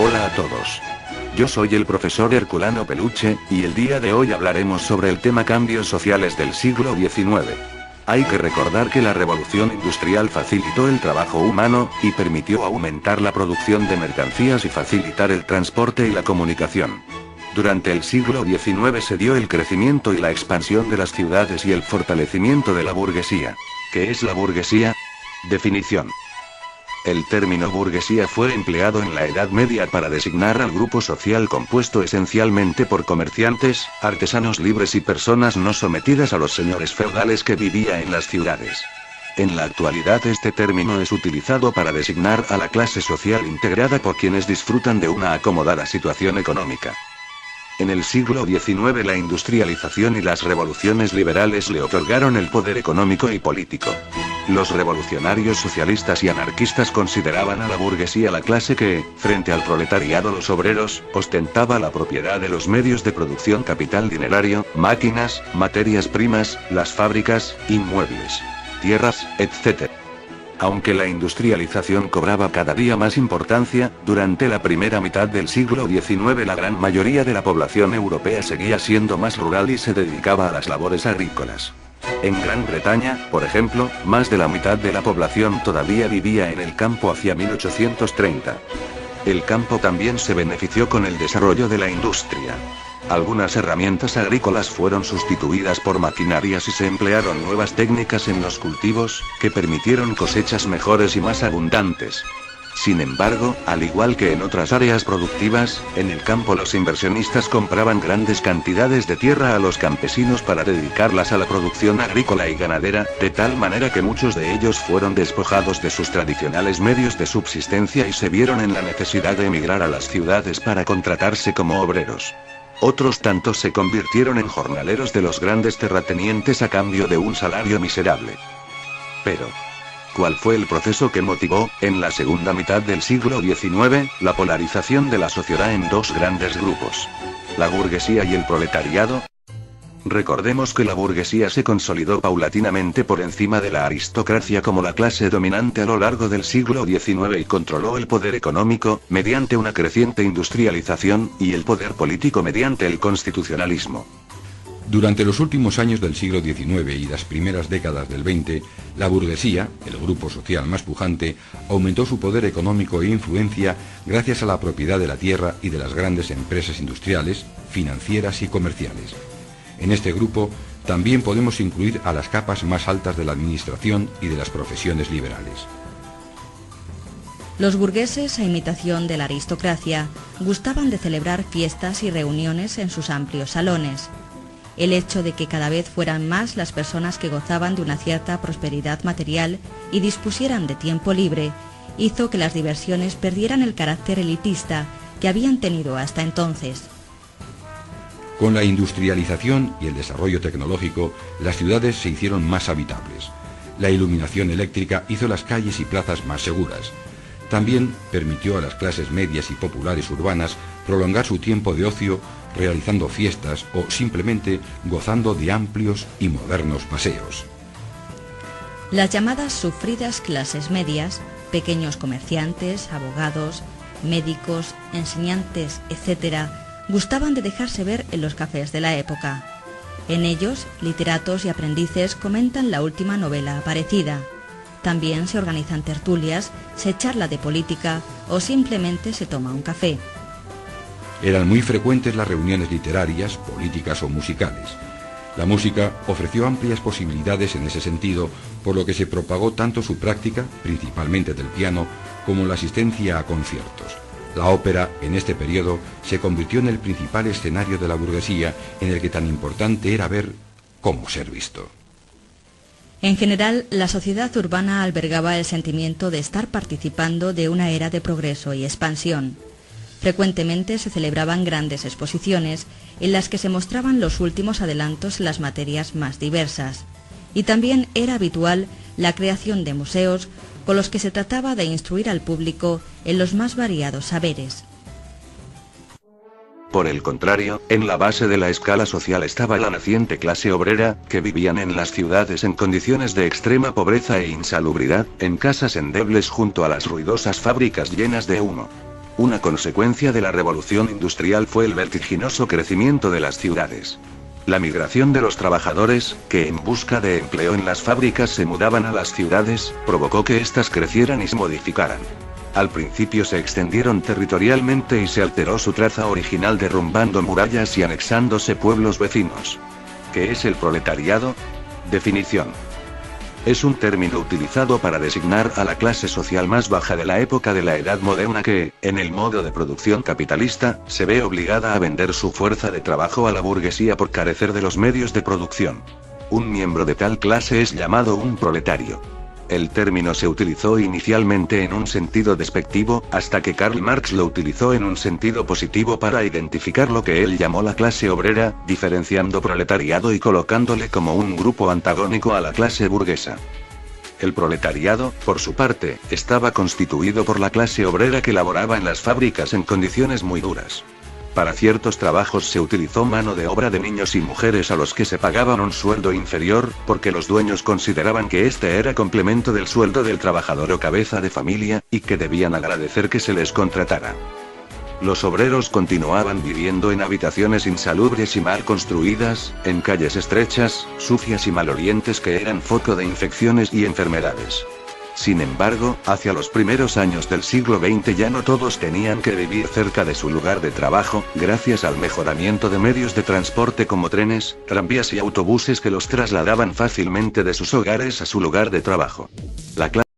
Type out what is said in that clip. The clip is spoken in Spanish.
Hola a todos. Yo soy el profesor Herculano Peluche, y el día de hoy hablaremos sobre el tema cambios sociales del siglo XIX. Hay que recordar que la revolución industrial facilitó el trabajo humano, y permitió aumentar la producción de mercancías y facilitar el transporte y la comunicación. Durante el siglo XIX se dio el crecimiento y la expansión de las ciudades y el fortalecimiento de la burguesía. ¿Qué es la burguesía? Definición. El término burguesía fue empleado en la Edad Media para designar al grupo social compuesto esencialmente por comerciantes, artesanos libres y personas no sometidas a los señores feudales que vivía en las ciudades. En la actualidad este término es utilizado para designar a la clase social integrada por quienes disfrutan de una acomodada situación económica. En el siglo XIX la industrialización y las revoluciones liberales le otorgaron el poder económico y político. Los revolucionarios socialistas y anarquistas consideraban a la burguesía la clase que, frente al proletariado los obreros, ostentaba la propiedad de los medios de producción, capital dinerario, máquinas, materias primas, las fábricas, inmuebles, tierras, etc. Aunque la industrialización cobraba cada día más importancia, durante la primera mitad del siglo XIX la gran mayoría de la población europea seguía siendo más rural y se dedicaba a las labores agrícolas. En Gran Bretaña, por ejemplo, más de la mitad de la población todavía vivía en el campo hacia 1830. El campo también se benefició con el desarrollo de la industria. Algunas herramientas agrícolas fueron sustituidas por maquinarias y se emplearon nuevas técnicas en los cultivos, que permitieron cosechas mejores y más abundantes. Sin embargo, al igual que en otras áreas productivas, en el campo los inversionistas compraban grandes cantidades de tierra a los campesinos para dedicarlas a la producción agrícola y ganadera, de tal manera que muchos de ellos fueron despojados de sus tradicionales medios de subsistencia y se vieron en la necesidad de emigrar a las ciudades para contratarse como obreros. Otros tantos se convirtieron en jornaleros de los grandes terratenientes a cambio de un salario miserable. Pero, ¿cuál fue el proceso que motivó, en la segunda mitad del siglo XIX, la polarización de la sociedad en dos grandes grupos? ¿La burguesía y el proletariado? Recordemos que la burguesía se consolidó paulatinamente por encima de la aristocracia como la clase dominante a lo largo del siglo XIX y controló el poder económico, mediante una creciente industrialización, y el poder político mediante el constitucionalismo. Durante los últimos años del siglo XIX y las primeras décadas del XX, la burguesía, el grupo social más pujante, aumentó su poder económico e influencia gracias a la propiedad de la tierra y de las grandes empresas industriales, financieras y comerciales. En este grupo también podemos incluir a las capas más altas de la administración y de las profesiones liberales. Los burgueses, a imitación de la aristocracia, gustaban de celebrar fiestas y reuniones en sus amplios salones. El hecho de que cada vez fueran más las personas que gozaban de una cierta prosperidad material y dispusieran de tiempo libre, hizo que las diversiones perdieran el carácter elitista que habían tenido hasta entonces. Con la industrialización y el desarrollo tecnológico, las ciudades se hicieron más habitables. La iluminación eléctrica hizo las calles y plazas más seguras. También permitió a las clases medias y populares urbanas prolongar su tiempo de ocio realizando fiestas o simplemente gozando de amplios y modernos paseos. Las llamadas sufridas clases medias, pequeños comerciantes, abogados, médicos, enseñantes, etc., gustaban de dejarse ver en los cafés de la época. En ellos, literatos y aprendices comentan la última novela aparecida. También se organizan tertulias, se charla de política o simplemente se toma un café. Eran muy frecuentes las reuniones literarias, políticas o musicales. La música ofreció amplias posibilidades en ese sentido, por lo que se propagó tanto su práctica, principalmente del piano, como la asistencia a conciertos. La ópera, en este periodo, se convirtió en el principal escenario de la burguesía, en el que tan importante era ver cómo ser visto. En general, la sociedad urbana albergaba el sentimiento de estar participando de una era de progreso y expansión. Frecuentemente se celebraban grandes exposiciones, en las que se mostraban los últimos adelantos en las materias más diversas. Y también era habitual la creación de museos, con los que se trataba de instruir al público en los más variados saberes. Por el contrario, en la base de la escala social estaba la naciente clase obrera, que vivían en las ciudades en condiciones de extrema pobreza e insalubridad, en casas endebles junto a las ruidosas fábricas llenas de humo. Una consecuencia de la revolución industrial fue el vertiginoso crecimiento de las ciudades. La migración de los trabajadores, que en busca de empleo en las fábricas se mudaban a las ciudades, provocó que éstas crecieran y se modificaran. Al principio se extendieron territorialmente y se alteró su traza original derrumbando murallas y anexándose pueblos vecinos. ¿Qué es el proletariado? Definición. Es un término utilizado para designar a la clase social más baja de la época de la Edad Moderna que, en el modo de producción capitalista, se ve obligada a vender su fuerza de trabajo a la burguesía por carecer de los medios de producción. Un miembro de tal clase es llamado un proletario. El término se utilizó inicialmente en un sentido despectivo, hasta que Karl Marx lo utilizó en un sentido positivo para identificar lo que él llamó la clase obrera, diferenciando proletariado y colocándole como un grupo antagónico a la clase burguesa. El proletariado, por su parte, estaba constituido por la clase obrera que laboraba en las fábricas en condiciones muy duras. Para ciertos trabajos se utilizó mano de obra de niños y mujeres a los que se pagaban un sueldo inferior, porque los dueños consideraban que este era complemento del sueldo del trabajador o cabeza de familia, y que debían agradecer que se les contratara. Los obreros continuaban viviendo en habitaciones insalubres y mal construidas, en calles estrechas, sucias y malolientes que eran foco de infecciones y enfermedades. Sin embargo, hacia los primeros años del siglo XX ya no todos tenían que vivir cerca de su lugar de trabajo, gracias al mejoramiento de medios de transporte como trenes, tranvías y autobuses que los trasladaban fácilmente de sus hogares a su lugar de trabajo. La clase